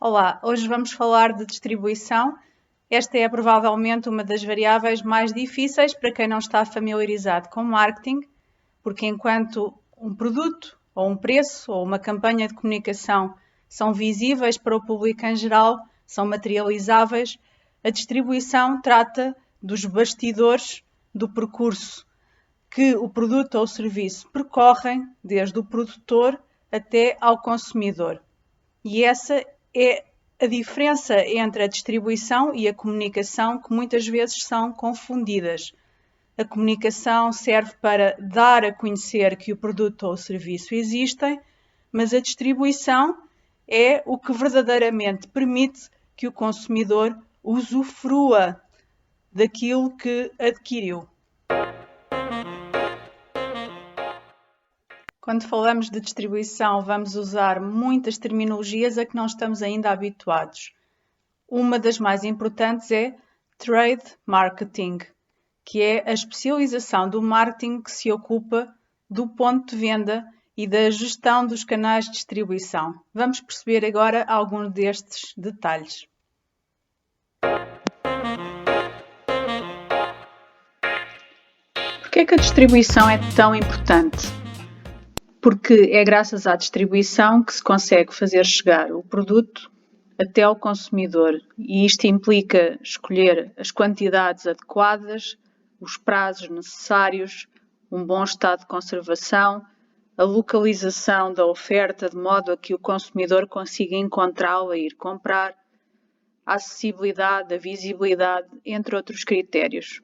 Olá, hoje vamos falar de distribuição. Esta é provavelmente uma das variáveis mais difíceis para quem não está familiarizado com marketing, porque enquanto um produto, ou um preço, ou uma campanha de comunicação são visíveis para o público em geral, são materializáveis, a distribuição trata dos bastidores do percurso que o produto ou o serviço percorrem desde o produtor até ao consumidor. E essa é a diferença entre a distribuição e a comunicação, que muitas vezes são confundidas. A comunicação serve para dar a conhecer que o produto ou o serviço existem, mas a distribuição é o que verdadeiramente permite que o consumidor usufrua daquilo que adquiriu. Quando falamos de distribuição, vamos usar muitas terminologias a que não estamos ainda habituados. Uma das mais importantes é Trade Marketing, que é a especialização do marketing que se ocupa do ponto de venda e da gestão dos canais de distribuição. Vamos perceber agora alguns destes detalhes. Por que é que a distribuição é tão importante? Porque é graças à distribuição que se consegue fazer chegar o produto até ao consumidor, e isto implica escolher as quantidades adequadas, os prazos necessários, um bom estado de conservação, a localização da oferta de modo a que o consumidor consiga encontrá-la e ir comprar, a acessibilidade, a visibilidade, entre outros critérios.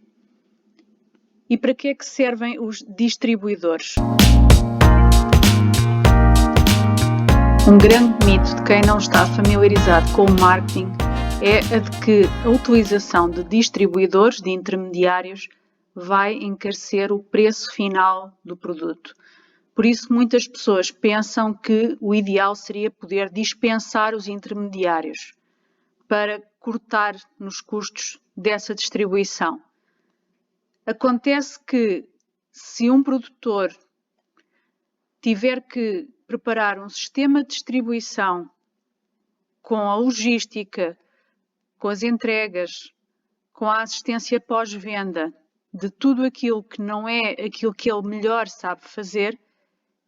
E para que é que servem os distribuidores? Um grande mito de quem não está familiarizado com o marketing é a de que a utilização de distribuidores, de intermediários, vai encarecer o preço final do produto. Por isso, muitas pessoas pensam que o ideal seria poder dispensar os intermediários para cortar nos custos dessa distribuição. Acontece que, se um produtor tiver que preparar um sistema de distribuição com a logística, com as entregas, com a assistência pós-venda, de tudo aquilo que não é aquilo que ele melhor sabe fazer,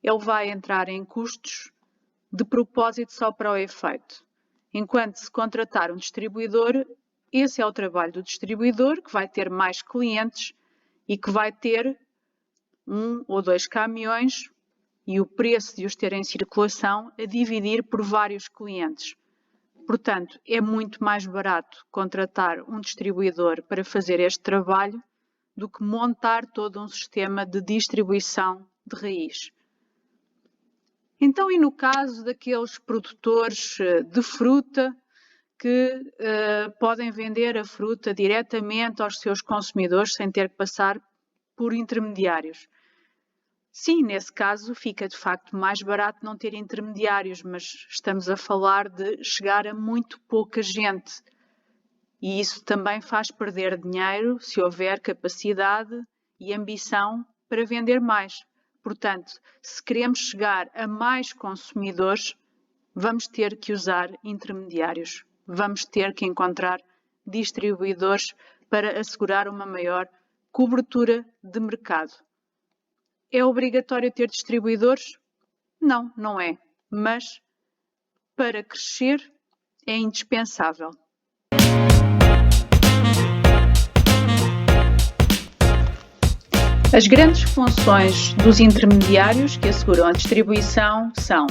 ele vai entrar em custos de propósito só para o efeito. Enquanto se contratar um distribuidor, esse é o trabalho do distribuidor, que vai ter mais clientes e que vai ter 1 ou 2 caminhões e o preço de os ter em circulação a dividir por vários clientes. Portanto, é muito mais barato contratar um distribuidor para fazer este trabalho do que montar todo um sistema de distribuição de raiz. Então, e no caso daqueles produtores de fruta que podem vender a fruta diretamente aos seus consumidores sem ter que passar por intermediários? Sim, nesse caso fica de facto mais barato não ter intermediários, mas estamos a falar de chegar a muito pouca gente. E isso também faz perder dinheiro se houver capacidade e ambição para vender mais. Portanto, se queremos chegar a mais consumidores, vamos ter que usar intermediários. Vamos ter que encontrar distribuidores para assegurar uma maior cobertura de mercado. É obrigatório ter distribuidores? Não, não é. Mas, para crescer, é indispensável. As grandes funções dos intermediários que asseguram a distribuição são,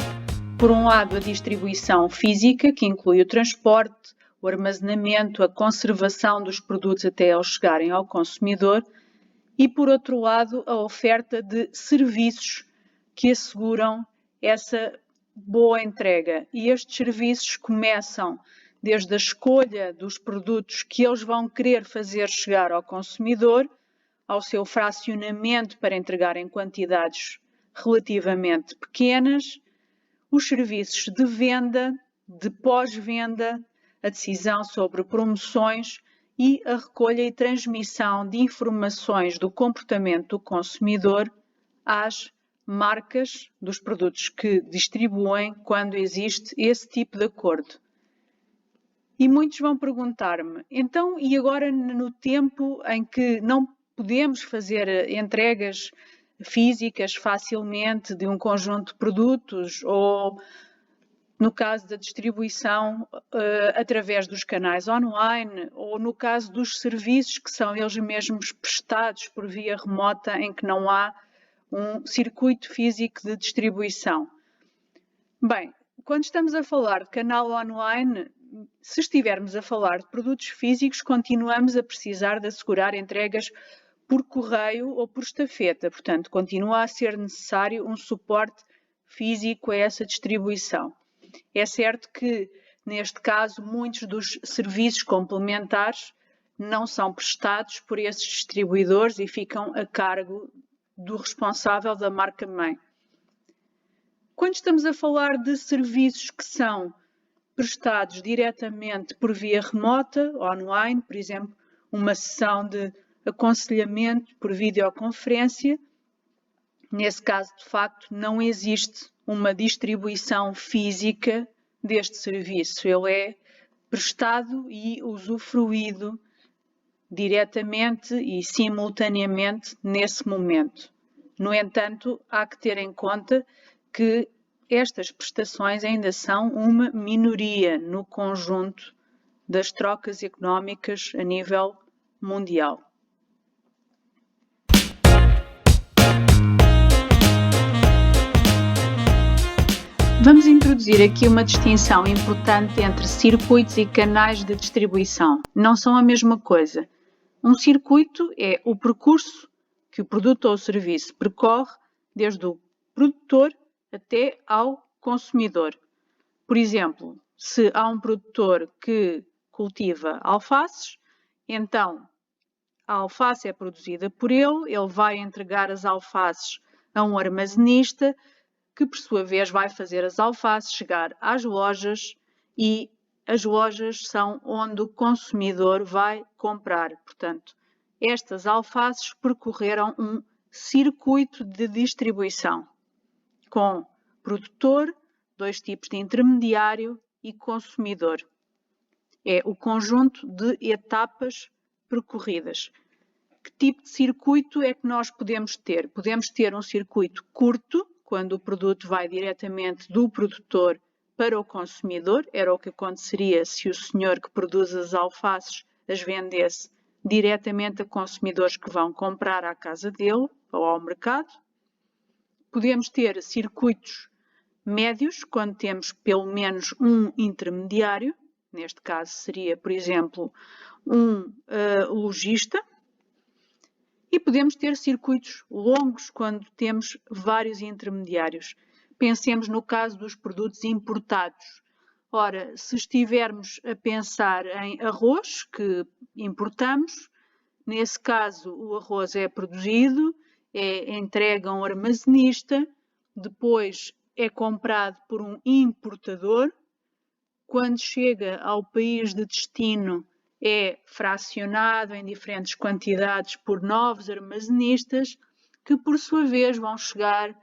por um lado, a distribuição física, que inclui o transporte, o armazenamento, a conservação dos produtos até eles chegarem ao consumidor, e, por outro lado, a oferta de serviços que asseguram essa boa entrega. E estes serviços começam desde a escolha dos produtos que eles vão querer fazer chegar ao consumidor, ao seu fracionamento para entregar em quantidades relativamente pequenas, os serviços de venda, de pós-venda, a decisão sobre promoções e a recolha e transmissão de informações do comportamento do consumidor às marcas dos produtos que distribuem quando existe esse tipo de acordo. E muitos vão perguntar-me, então, e agora no tempo em que não podemos fazer entregas físicas facilmente de um conjunto de produtos ou no caso da distribuição através dos canais online ou no caso dos serviços que são eles mesmos prestados por via remota em que não há um circuito físico de distribuição. Bem, quando estamos a falar de canal online, se estivermos a falar de produtos físicos, continuamos a precisar de assegurar entregas por correio ou por estafeta. Portanto, continua a ser necessário um suporte físico a essa distribuição. É certo que, neste caso, muitos dos serviços complementares não são prestados por esses distribuidores e ficam a cargo do responsável da marca-mãe. Quando estamos a falar de serviços que são prestados diretamente por via remota, online, por exemplo, uma sessão de aconselhamento por videoconferência, nesse caso, de facto, não existe uma distribuição física deste serviço. Ele é prestado e usufruído diretamente e simultaneamente nesse momento. No entanto, há que ter em conta que estas prestações ainda são uma minoria no conjunto das trocas económicas a nível mundial. Vamos introduzir aqui uma distinção importante entre circuitos e canais de distribuição. Não são a mesma coisa. Um circuito é o percurso que o produto ou o serviço percorre desde o produtor até ao consumidor. Por exemplo, se há um produtor que cultiva alfaces, então a alface é produzida por ele vai entregar as alfaces a um armazenista, que por sua vez vai fazer as alfaces chegar às lojas e as lojas são onde o consumidor vai comprar. Portanto, estas alfaces percorreram um circuito de distribuição com produtor, dois tipos de intermediário e consumidor. É o conjunto de etapas percorridas. Que tipo de circuito é que nós podemos ter? Podemos ter um circuito curto, quando o produto vai diretamente do produtor para o consumidor. Era o que aconteceria se o senhor que produz as alfaces as vendesse diretamente a consumidores que vão comprar à casa dele ou ao mercado. Podemos ter circuitos médios, quando temos pelo menos um intermediário. Neste caso seria, por exemplo, um lojista. E podemos ter circuitos longos quando temos vários intermediários. Pensemos no caso dos produtos importados. Ora, se estivermos a pensar em arroz que importamos, nesse caso o arroz é produzido, é entregue a um armazenista, depois é comprado por um importador. Quando chega ao país de destino, é fracionado em diferentes quantidades por novos armazenistas, que por sua vez vão chegar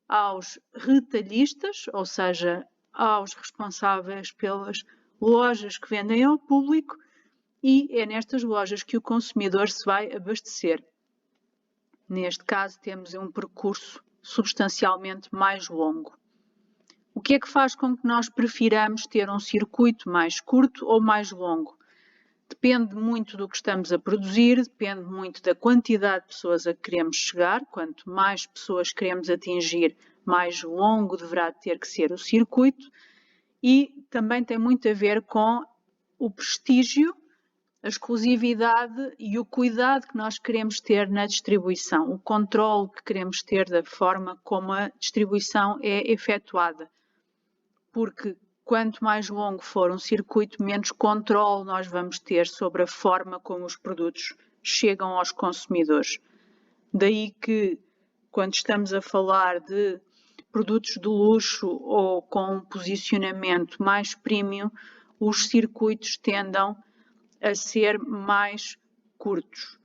aos retalhistas, ou seja, aos responsáveis pelas lojas que vendem ao público, e é nestas lojas que o consumidor se vai abastecer. Neste caso, temos um percurso substancialmente mais longo. O que é que faz com que nós prefiramos ter um circuito mais curto ou mais longo? Depende muito do que estamos a produzir, depende muito da quantidade de pessoas a que queremos chegar. Quanto mais pessoas queremos atingir, mais longo deverá ter que ser o circuito. E também tem muito a ver com o prestígio, a exclusividade e o cuidado que nós queremos ter na distribuição, o controle que queremos ter da forma como a distribuição é efetuada. Porque quanto mais longo for um circuito, menos controle nós vamos ter sobre a forma como os produtos chegam aos consumidores. Daí que, quando estamos a falar de produtos de luxo ou com um posicionamento mais premium, os circuitos tendem a ser mais curtos,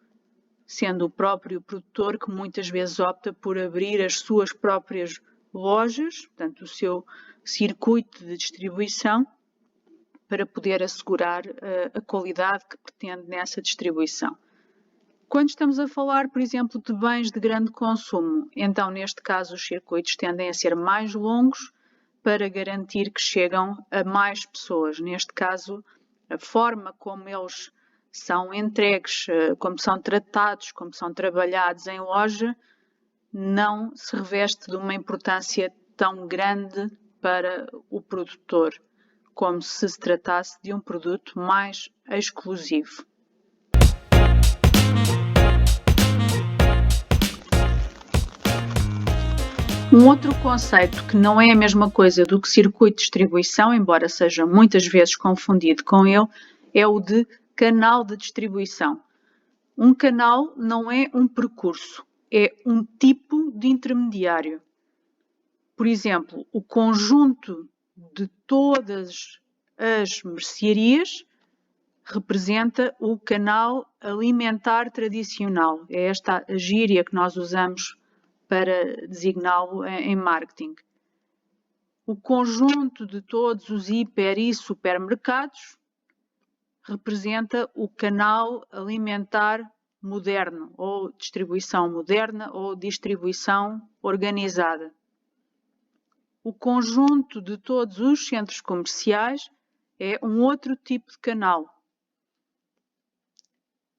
sendo o próprio produtor que muitas vezes opta por abrir as suas próprias lojas, portanto o seu circuito de distribuição, para poder assegurar a qualidade que pretende nessa distribuição. Quando estamos a falar, por exemplo, de bens de grande consumo, então neste caso os circuitos tendem a ser mais longos para garantir que chegam a mais pessoas. Neste caso, a forma como eles são entregues, como são tratados, como são trabalhados em loja, não se reveste de uma importância tão grande para o produtor, como se tratasse de um produto mais exclusivo. Um outro conceito que não é a mesma coisa do que circuito de distribuição, embora seja muitas vezes confundido com ele, é o de canal de distribuição. Um canal não é um percurso, é um tipo de intermediário. Por exemplo, o conjunto de todas as mercearias representa o canal alimentar tradicional. É esta a gíria que nós usamos para designá-lo em marketing. O conjunto de todos os hiper e supermercados representa o canal alimentar moderno, ou distribuição moderna, ou distribuição organizada. O conjunto de todos os centros comerciais é um outro tipo de canal.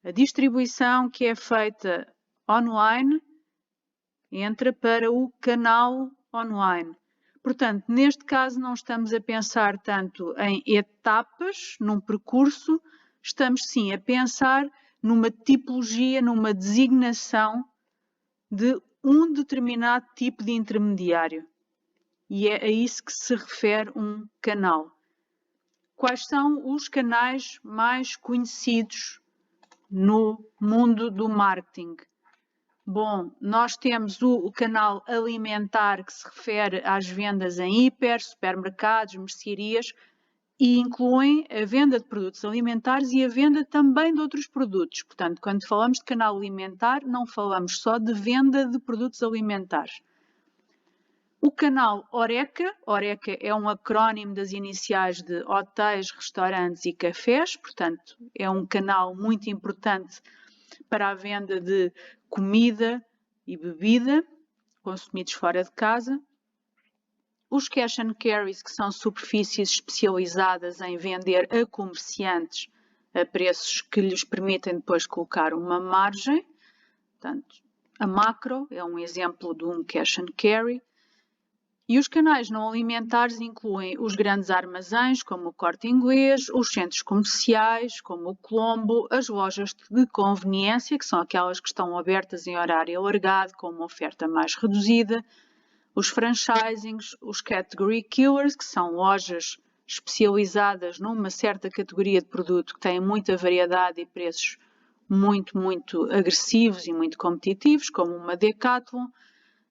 A distribuição que é feita online entra para o canal online. Portanto, neste caso não estamos a pensar tanto em etapas num percurso, estamos sim a pensar numa tipologia, numa designação de um determinado tipo de intermediário. E é a isso que se refere um canal. Quais são os canais mais conhecidos no mundo do marketing? Bom, nós temos o canal alimentar que se refere às vendas em hiper, supermercados, mercearias e incluem a venda de produtos alimentares e a venda também de outros produtos. Portanto, quando falamos de canal alimentar, não falamos só de venda de produtos alimentares. O canal HoReCa, HoReCa é um acrónimo das iniciais de hotéis, restaurantes e cafés, portanto, é um canal muito importante para a venda de comida e bebida consumidos fora de casa. Os cash and carries, que são superfícies especializadas em vender a comerciantes a preços que lhes permitem depois colocar uma margem. Portanto, a Macro é um exemplo de um cash and carry. E os canais não alimentares incluem os grandes armazéns, como o Corte Inglês, os centros comerciais, como o Colombo, as lojas de conveniência, que são aquelas que estão abertas em horário alargado, com uma oferta mais reduzida, os franchisings, os category killers, que são lojas especializadas numa certa categoria de produto que têm muita variedade e preços muito agressivos e muito competitivos, como uma Decathlon.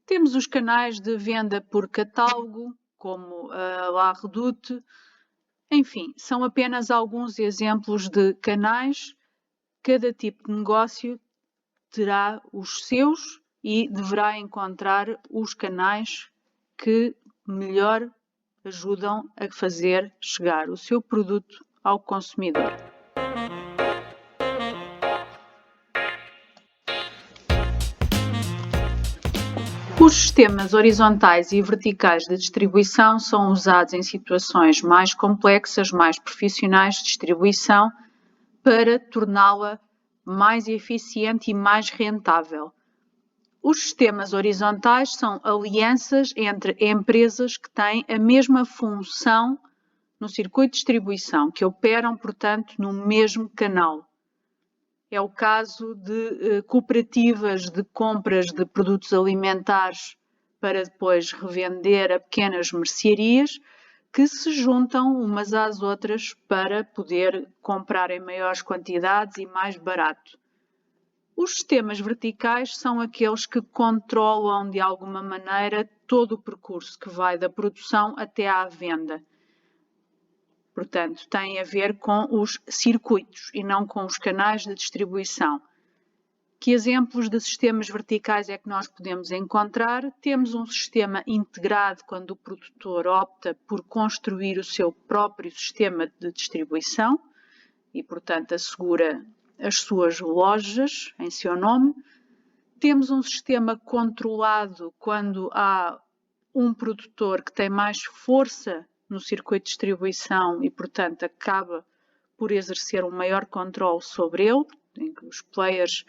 Temos os canais de venda por catálogo, como a La Redoute. Enfim, são apenas alguns exemplos de canais. Cada tipo de negócio terá os seus e deverá encontrar os canais que melhor ajudam a fazer chegar o seu produto ao consumidor. Os sistemas horizontais e verticais de distribuição são usados em situações mais complexas, mais profissionais de distribuição, para torná-la mais eficiente e mais rentável. Os sistemas horizontais são alianças entre empresas que têm a mesma função no circuito de distribuição, que operam, portanto, no mesmo canal. É o caso de cooperativas de compras de produtos alimentares para depois revender a pequenas mercearias que se juntam umas às outras para poder comprar em maiores quantidades e mais barato. Os sistemas verticais são aqueles que controlam de alguma maneira todo o percurso que vai da produção até à venda. Portanto, tem a ver com os circuitos e não com os canais de distribuição. Que exemplos de sistemas verticais é que nós podemos encontrar? Temos um sistema integrado quando o produtor opta por construir o seu próprio sistema de distribuição e, portanto, assegura as suas lojas em seu nome. Temos um sistema controlado quando há um produtor que tem mais força no circuito de distribuição e, portanto, acaba por exercer um maior controle sobre ele, em que os players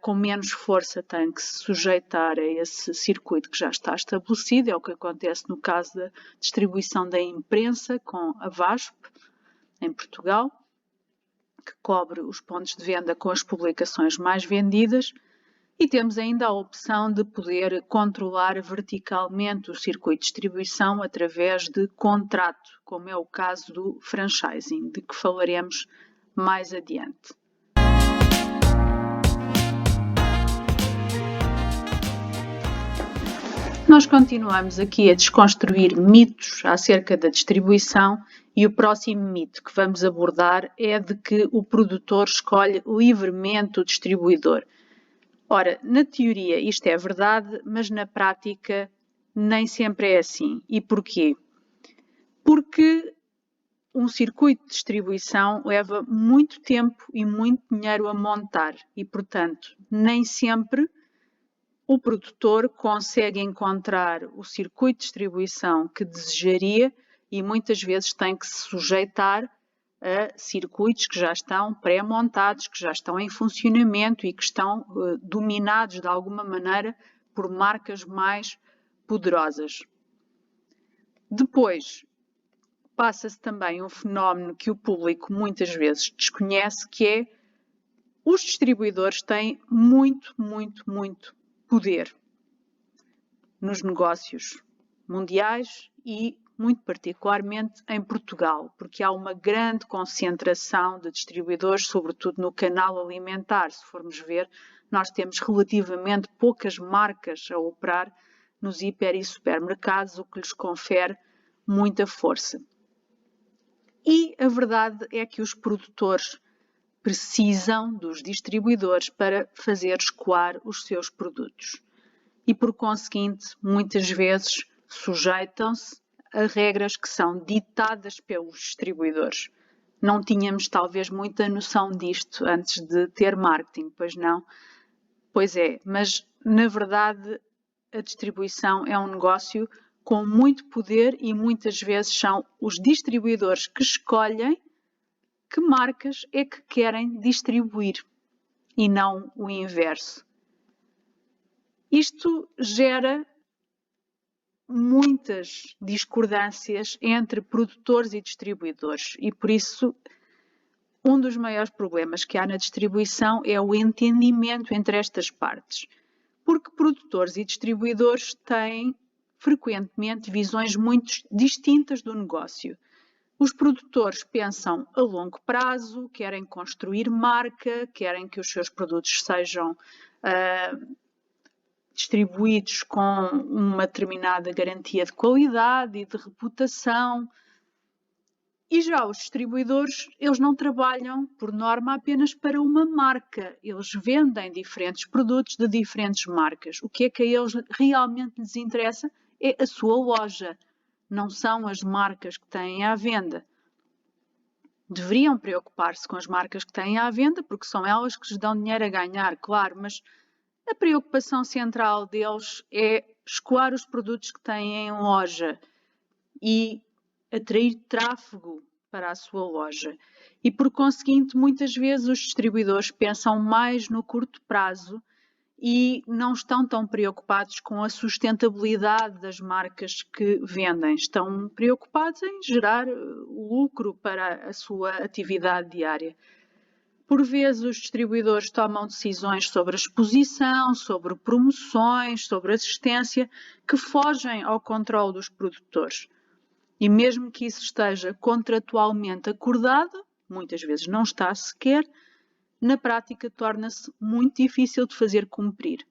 com menos força têm que se sujeitar a esse circuito que já está estabelecido. É o que acontece no caso da distribuição da imprensa com a VASP, em Portugal, que cobre os pontos de venda com as publicações mais vendidas. E temos ainda a opção de poder controlar verticalmente o circuito de distribuição através de contrato, como é o caso do franchising, de que falaremos mais adiante. Nós continuamos aqui a desconstruir mitos acerca da distribuição e o próximo mito que vamos abordar é de que o produtor escolhe livremente o distribuidor. Ora, na teoria isto é verdade, mas na prática nem sempre é assim. E porquê? Porque um circuito de distribuição leva muito tempo e muito dinheiro a montar e, portanto, nem sempre o produtor consegue encontrar o circuito de distribuição que desejaria e muitas vezes tem que se sujeitar a circuitos que já estão pré-montados, que já estão em funcionamento e que estão dominados de alguma maneira por marcas mais poderosas. Depois, passa-se também um fenómeno que o público muitas vezes desconhece, que é os distribuidores têm muito poder nos negócios mundiais e muito particularmente em Portugal, porque há uma grande concentração de distribuidores, sobretudo no canal alimentar. Se formos ver, nós temos relativamente poucas marcas a operar nos hiper e supermercados, o que lhes confere muita força. E a verdade é que os produtores precisam dos distribuidores para fazer escoar os seus produtos. E, por conseguinte, muitas vezes sujeitam-se a regras que são ditadas pelos distribuidores. Não tínhamos, talvez, muita noção disto antes de ter marketing, pois não? Pois é, mas, na verdade, a distribuição é um negócio com muito poder e muitas vezes são os distribuidores que escolhem que marcas é que querem distribuir e não o inverso. Isto gera muitas discordâncias entre produtores e distribuidores e por isso um dos maiores problemas que há na distribuição é o entendimento entre estas partes, porque produtores e distribuidores têm frequentemente visões muito distintas do negócio. Os produtores pensam a longo prazo, querem construir marca, querem que os seus produtos sejam distribuídos com uma determinada garantia de qualidade e de reputação. E já os distribuidores, eles não trabalham, por norma, apenas para uma marca. Eles vendem diferentes produtos de diferentes marcas. O que é que a eles realmente lhes interessa é a sua loja. Não são as marcas que têm à venda. Deveriam preocupar-se com as marcas que têm à venda, porque são elas que lhes dão dinheiro a ganhar, claro, mas a preocupação central deles é escoar os produtos que têm em loja e atrair tráfego para a sua loja. E, por conseguinte, muitas vezes os distribuidores pensam mais no curto prazo e não estão tão preocupados com a sustentabilidade das marcas que vendem. Estão preocupados em gerar lucro para a sua atividade diária. Por vezes os distribuidores tomam decisões sobre a exposição, sobre promoções, sobre assistência, que fogem ao controle dos produtores. E mesmo que isso esteja contratualmente acordado, muitas vezes não está sequer, na prática torna-se muito difícil de fazer cumprir.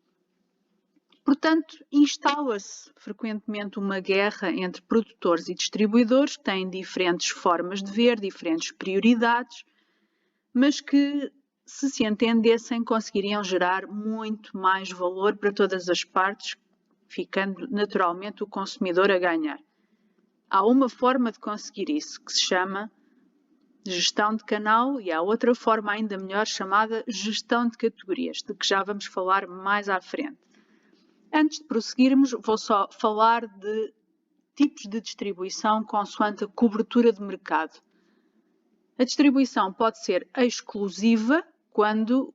Portanto, instala-se frequentemente uma guerra entre produtores e distribuidores que têm diferentes formas de ver, diferentes prioridades, mas que se se entendessem, conseguiriam gerar muito mais valor para todas as partes, ficando naturalmente o consumidor a ganhar. Há uma forma de conseguir isso, que se chama gestão de canal, e há outra forma ainda melhor chamada gestão de categorias, de que já vamos falar mais à frente. Antes de prosseguirmos, vou só falar de tipos de distribuição consoante a cobertura de mercado. A distribuição pode ser exclusiva quando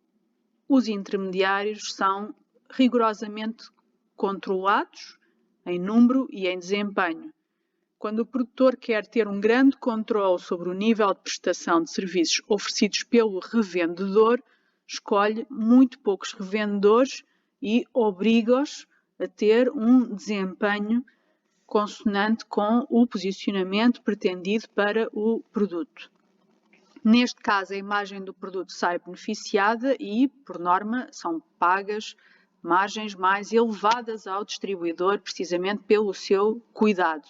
os intermediários são rigorosamente controlados em número e em desempenho. Quando o produtor quer ter um grande controle sobre o nível de prestação de serviços oferecidos pelo revendedor, escolhe muito poucos revendedores e obriga-os a ter um desempenho consonante com o posicionamento pretendido para o produto. Neste caso, a imagem do produto sai beneficiada e, por norma, são pagas margens mais elevadas ao distribuidor, precisamente pelo seu cuidado.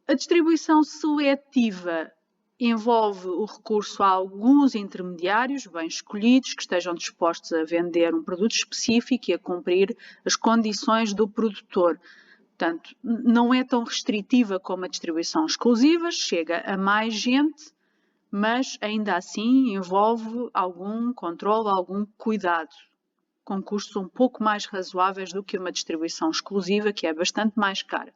A distribuição seletiva envolve o recurso a alguns intermediários bem escolhidos que estejam dispostos a vender um produto específico e a cumprir as condições do produtor. Portanto, não é tão restritiva como a distribuição exclusiva, chega a mais gente, mas ainda assim envolve algum controle, algum cuidado, com custos um pouco mais razoáveis do que uma distribuição exclusiva, que é bastante mais cara.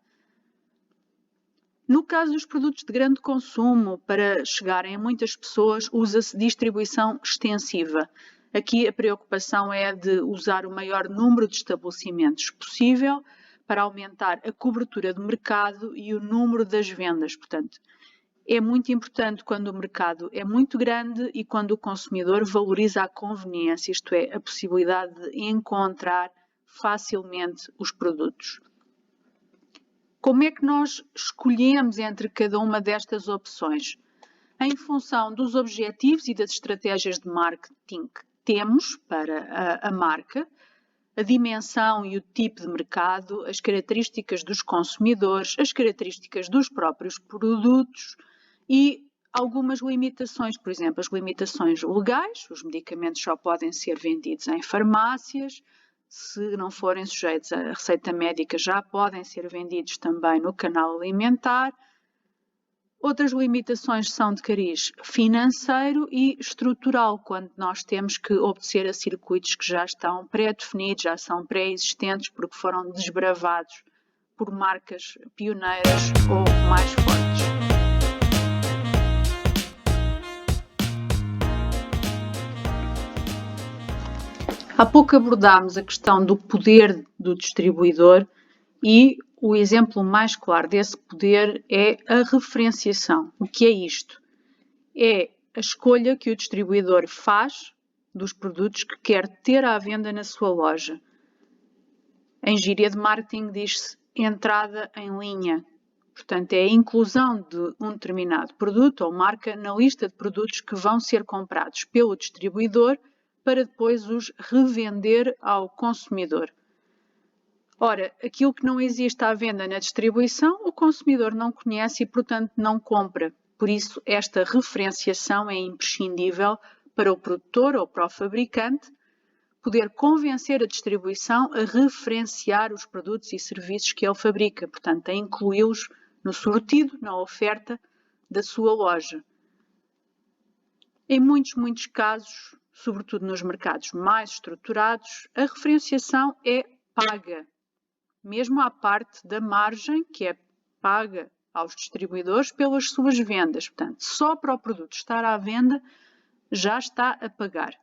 No caso dos produtos de grande consumo, para chegarem a muitas pessoas, usa-se distribuição extensiva. Aqui a preocupação é de usar o maior número de estabelecimentos possível para aumentar a cobertura do mercado e o número das vendas. Portanto, é muito importante quando o mercado é muito grande e quando o consumidor valoriza a conveniência, isto é, a possibilidade de encontrar facilmente os produtos. Como é que nós escolhemos entre cada uma destas opções? Em função dos objetivos e das estratégias de marketing que temos para a marca, a dimensão e o tipo de mercado, as características dos consumidores, as características dos próprios produtos e algumas limitações, por exemplo, as limitações legais, os medicamentos só podem ser vendidos em farmácias, se não forem sujeitos à receita médica, já podem ser vendidos também no canal alimentar. Outras limitações são de cariz financeiro e estrutural, quando nós temos que obedecer a circuitos que já estão pré-definidos, já são pré-existentes, porque foram desbravados por marcas pioneiras ou mais fortes. Há pouco abordámos a questão do poder do distribuidor e o exemplo mais claro desse poder é a referenciação. O que é isto? É a escolha que o distribuidor faz dos produtos que quer ter à venda na sua loja. Em gíria de marketing diz-se entrada em linha. Portanto, é a inclusão de um determinado produto ou marca na lista de produtos que vão ser comprados pelo distribuidor para depois os revender ao consumidor. Ora, aquilo que não existe à venda na distribuição, o consumidor não conhece e, portanto, não compra. Por isso, esta referenciação é imprescindível para o produtor ou para o fabricante poder convencer a distribuição a referenciar os produtos e serviços que ele fabrica, portanto, a incluí-los no sortido, na oferta da sua loja. Em muitos casos, sobretudo nos mercados mais estruturados, a referenciação é paga, mesmo à parte da margem que é paga aos distribuidores pelas suas vendas. Portanto, só para o produto estar à venda já está a pagar.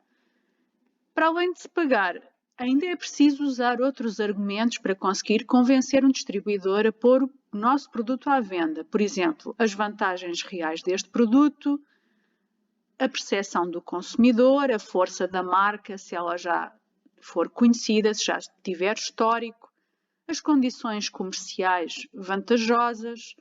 Para além de se pagar, ainda é preciso usar outros argumentos para conseguir convencer um distribuidor a pôr o nosso produto à venda. Por exemplo, as vantagens reais deste produto, a percepção do consumidor, a força da marca, se ela já for conhecida, se já tiver histórico, as condições comerciais vantajosas,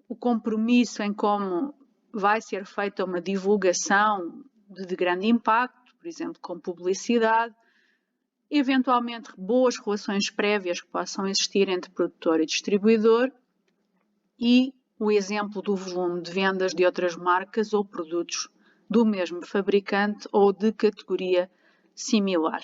o compromisso em como vai ser feita uma divulgação de grande impacto, por exemplo, com publicidade, eventualmente boas relações prévias que possam existir entre produtor e distribuidor e o exemplo do volume de vendas de outras marcas ou produtos do mesmo fabricante ou de categoria similar.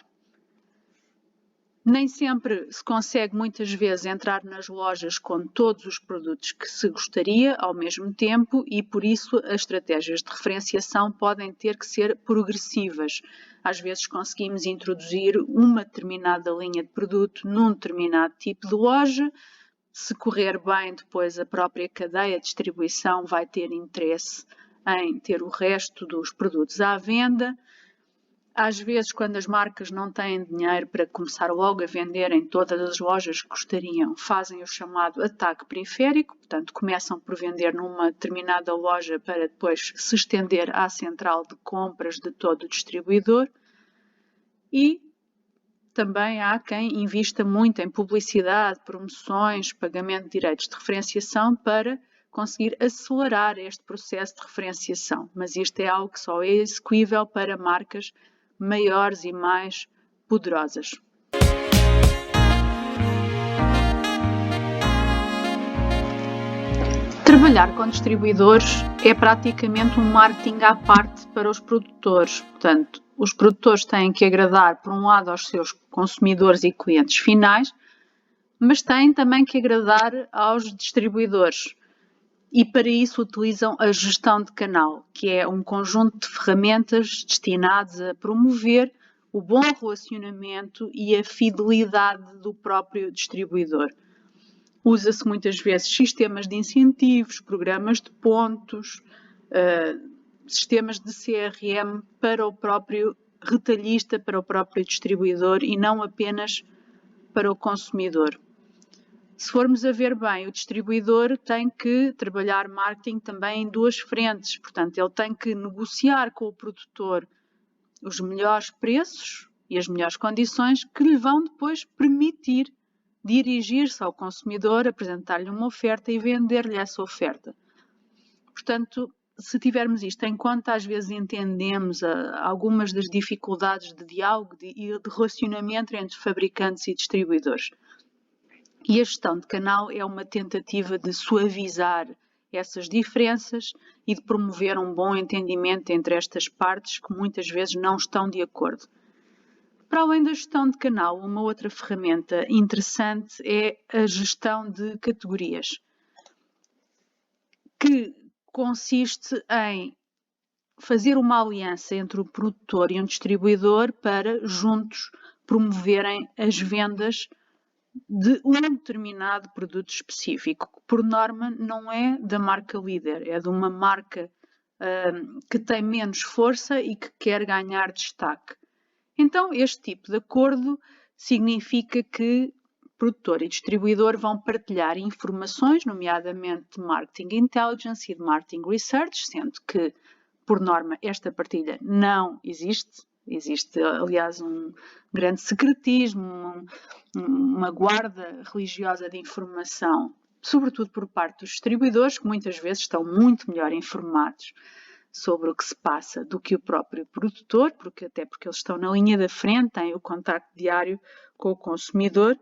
Nem sempre se consegue muitas vezes entrar nas lojas com todos os produtos que se gostaria ao mesmo tempo e por isso as estratégias de referenciação podem ter que ser progressivas. Às vezes conseguimos introduzir uma determinada linha de produto num determinado tipo de loja. Se correr bem, depois a própria cadeia de distribuição vai ter interesse em ter o resto dos produtos à venda. Às vezes, quando as marcas não têm dinheiro para começar logo a vender em todas as lojas que gostariam, fazem o chamado ataque periférico, portanto, começam por vender numa determinada loja para depois se estender à central de compras de todo o distribuidor. E também há quem invista muito em publicidade, promoções, pagamento de direitos de referenciação para conseguir acelerar este processo de referenciação. Mas isto é algo que só é execuível para marcas maiores e mais poderosas. Trabalhar com distribuidores é praticamente um marketing à parte para os produtores. Portanto, os produtores têm que agradar, por um lado, aos seus consumidores e clientes finais, mas têm também que agradar aos distribuidores. E para isso utilizam a gestão de canal, que é um conjunto de ferramentas destinadas a promover o bom relacionamento e a fidelidade do próprio distribuidor. Usa-se muitas vezes sistemas de incentivos, programas de pontos, sistemas de CRM para o próprio retalhista, para o próprio distribuidor e não apenas para o consumidor. Se formos a ver bem, o distribuidor tem que trabalhar marketing também em duas frentes. Portanto, ele tem que negociar com o produtor os melhores preços e as melhores condições que lhe vão depois permitir dirigir-se ao consumidor, apresentar-lhe uma oferta e vender-lhe essa oferta. Portanto, se tivermos isto em conta, às vezes entendemos algumas das dificuldades de diálogo e de relacionamento entre fabricantes e distribuidores. E a gestão de canal é uma tentativa de suavizar essas diferenças e de promover um bom entendimento entre estas partes que muitas vezes não estão de acordo. Para além da gestão de canal, uma outra ferramenta interessante é a gestão de categorias, que consiste em fazer uma aliança entre o produtor e um distribuidor para juntos promoverem as vendas de um determinado produto específico, que por norma não é da marca líder, é de uma marca que tem menos força e que quer ganhar destaque. Então, este tipo de acordo significa que produtor e distribuidor vão partilhar informações, nomeadamente de marketing intelligence e de marketing research, sendo que, por norma, esta partilha não existe. Existe, aliás, um grande secretismo, uma guarda religiosa de informação, sobretudo por parte dos distribuidores, que muitas vezes estão muito melhor informados sobre o que se passa do que o próprio produtor, até porque eles estão na linha da frente, têm o contacto diário com o consumidor.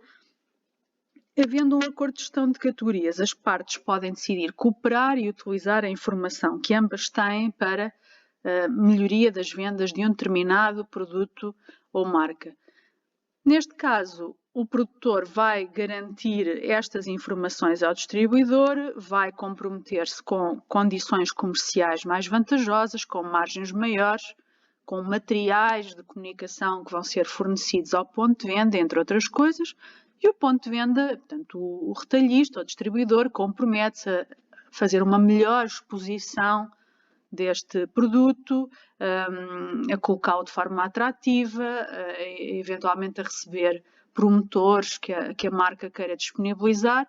Havendo um acordo de gestão de categorias, as partes podem decidir cooperar e utilizar a informação que ambas têm para a melhoria das vendas de um determinado produto ou marca. Neste caso, o produtor vai garantir estas informações ao distribuidor, vai comprometer-se com condições comerciais mais vantajosas, com margens maiores, com materiais de comunicação que vão ser fornecidos ao ponto de venda, entre outras coisas, e o ponto de venda, portanto, o retalhista ou distribuidor compromete-se a fazer uma melhor exposição deste produto, a colocá-lo de forma atrativa, eventualmente a receber promotores que a marca queira disponibilizar,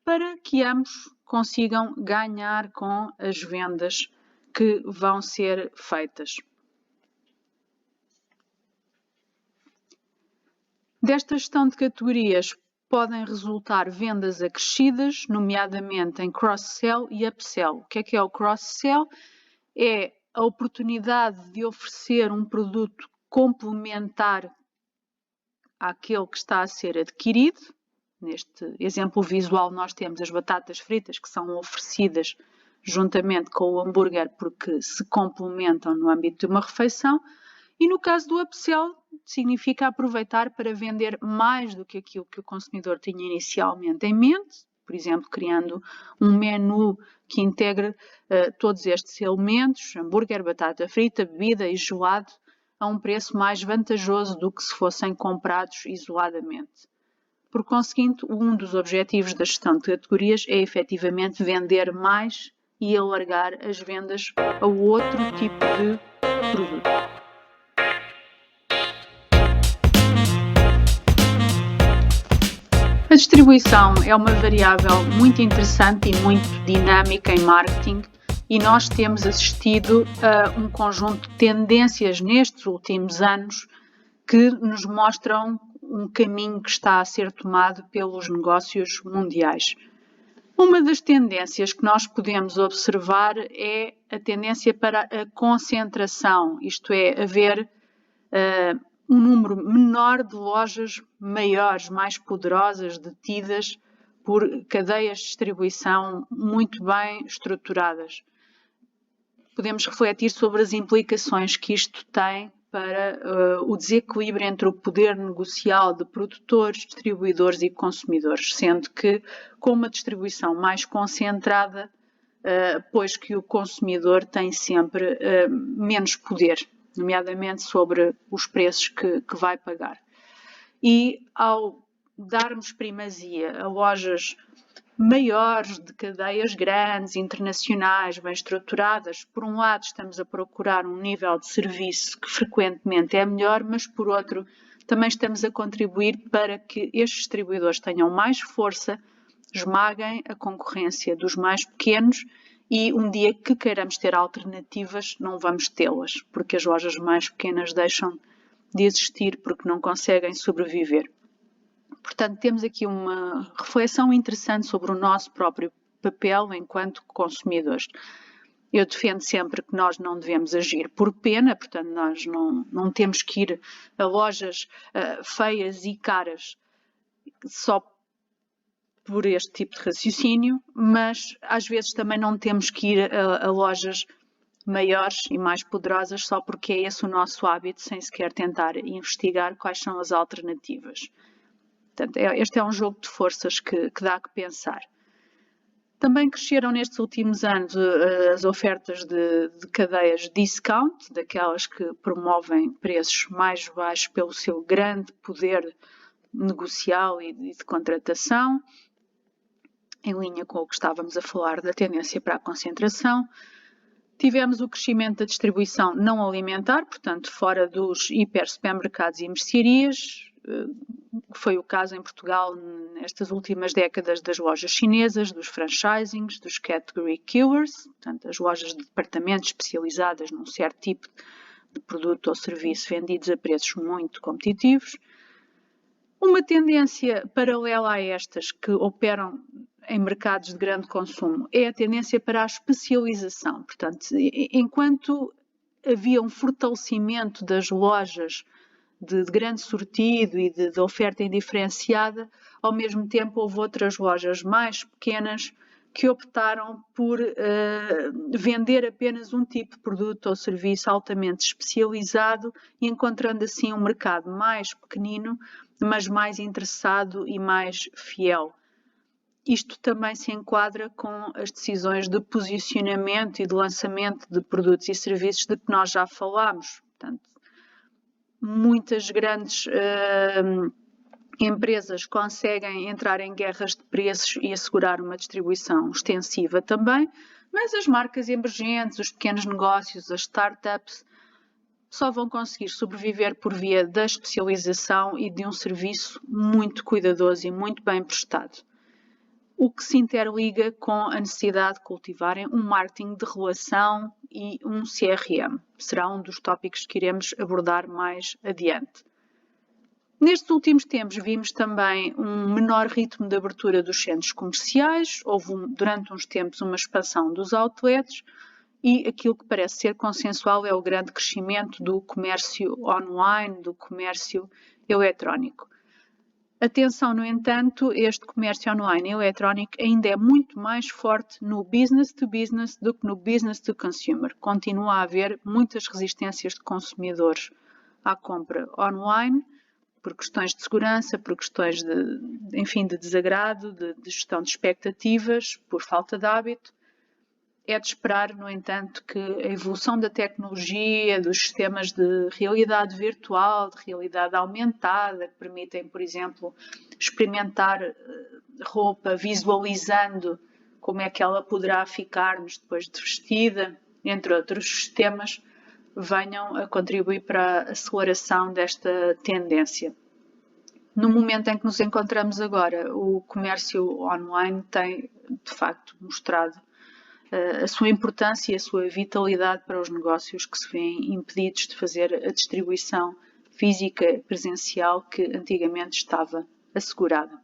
para que ambos consigam ganhar com as vendas que vão ser feitas. Desta gestão de categorias podem resultar vendas acrescidas, nomeadamente em cross-sell e upsell. O que é o cross-sell? É a oportunidade de oferecer um produto complementar àquele que está a ser adquirido. Neste exemplo visual nós temos as batatas fritas que são oferecidas juntamente com o hambúrguer porque se complementam no âmbito de uma refeição. E no caso do upsell, significa aproveitar para vender mais do que aquilo que o consumidor tinha inicialmente em mente, por exemplo, criando um menu que integre todos estes elementos, hambúrguer, batata frita, bebida e gelado, a um preço mais vantajoso do que se fossem comprados isoladamente. Por conseguinte, um dos objetivos da gestão de categorias é efetivamente vender mais e alargar as vendas a outro tipo de produto. A distribuição é uma variável muito interessante e muito dinâmica em marketing e nós temos assistido a um conjunto de tendências nestes últimos anos que nos mostram um caminho que está a ser tomado pelos negócios mundiais. Uma das tendências que nós podemos observar é a tendência para a concentração, isto é, haver um número menor de lojas maiores, mais poderosas, detidas por cadeias de distribuição muito bem estruturadas. Podemos refletir sobre as implicações que isto tem para o desequilíbrio entre o poder negocial de produtores, distribuidores e consumidores, sendo que com uma distribuição mais concentrada, pois que o consumidor tem sempre menos poder, nomeadamente sobre os preços que vai pagar. E ao darmos primazia a lojas maiores, de cadeias grandes, internacionais, bem estruturadas, por um lado estamos a procurar um nível de serviço que frequentemente é melhor, mas por outro também estamos a contribuir para que estes distribuidores tenham mais força, esmaguem a concorrência dos mais pequenos e um dia que queiramos ter alternativas não vamos tê-las, porque as lojas mais pequenas deixam de existir porque não conseguem sobreviver. Portanto, temos aqui uma reflexão interessante sobre o nosso próprio papel enquanto consumidores. Eu defendo sempre que nós não devemos agir por pena, portanto, nós não temos que ir a lojas feias e caras só por este tipo de raciocínio, mas às vezes também não temos que ir a lojas maiores e mais poderosas só porque é esse o nosso hábito, sem sequer tentar investigar quais são as alternativas. Portanto, este é um jogo de forças que dá que pensar. Também cresceram nestes últimos anos as ofertas de cadeias discount, daquelas que promovem preços mais baixos pelo seu grande poder negocial e de contratação, em linha com o que estávamos a falar da tendência para a concentração. Tivemos o crescimento da distribuição não alimentar, portanto, fora dos hipersupermercados e mercearias, que foi o caso em Portugal nestas últimas décadas das lojas chinesas, dos franchisings, dos category killers, portanto, as lojas de departamentos especializadas num certo tipo de produto ou serviço vendidos a preços muito competitivos. Uma tendência paralela a estas que operam em mercados de grande consumo é a tendência para a especialização. Portanto, enquanto havia um fortalecimento das lojas de grande sortido e de oferta indiferenciada, ao mesmo tempo houve outras lojas mais pequenas que optaram por vender apenas um tipo de produto ou serviço altamente especializado, encontrando assim um mercado mais pequenino, mas mais interessado e mais fiel. Isto também se enquadra com as decisões de posicionamento e de lançamento de produtos e serviços de que nós já falámos. Portanto, muitas grandes empresas conseguem entrar em guerras de preços e assegurar uma distribuição extensiva também, mas as marcas emergentes, os pequenos negócios, as startups, só vão conseguir sobreviver por via da especialização e de um serviço muito cuidadoso e muito bem prestado. O que se interliga com a necessidade de cultivarem um marketing de relação e um CRM. Será um dos tópicos que iremos abordar mais adiante. Nestes últimos tempos vimos também um menor ritmo de abertura dos centros comerciais, houve durante uns tempos uma expansão dos outlets e aquilo que parece ser consensual é o grande crescimento do comércio online, do comércio eletrónico. Atenção, no entanto, este comércio online eletrónico ainda é muito mais forte no business to business do que no business to consumer. Continua a haver muitas resistências de consumidores à compra online, por questões de segurança, por questões de desagrado, de gestão de expectativas, por falta de hábito. É de esperar, no entanto, que a evolução da tecnologia, dos sistemas de realidade virtual, de realidade aumentada, que permitem, por exemplo, experimentar roupa visualizando como é que ela poderá ficar-nos depois de vestida, entre outros sistemas, venham a contribuir para a aceleração desta tendência. No momento em que nos encontramos agora, o comércio online tem, de facto, mostrado a sua importância e a sua vitalidade para os negócios que se veem impedidos de fazer a distribuição física presencial que antigamente estava assegurada.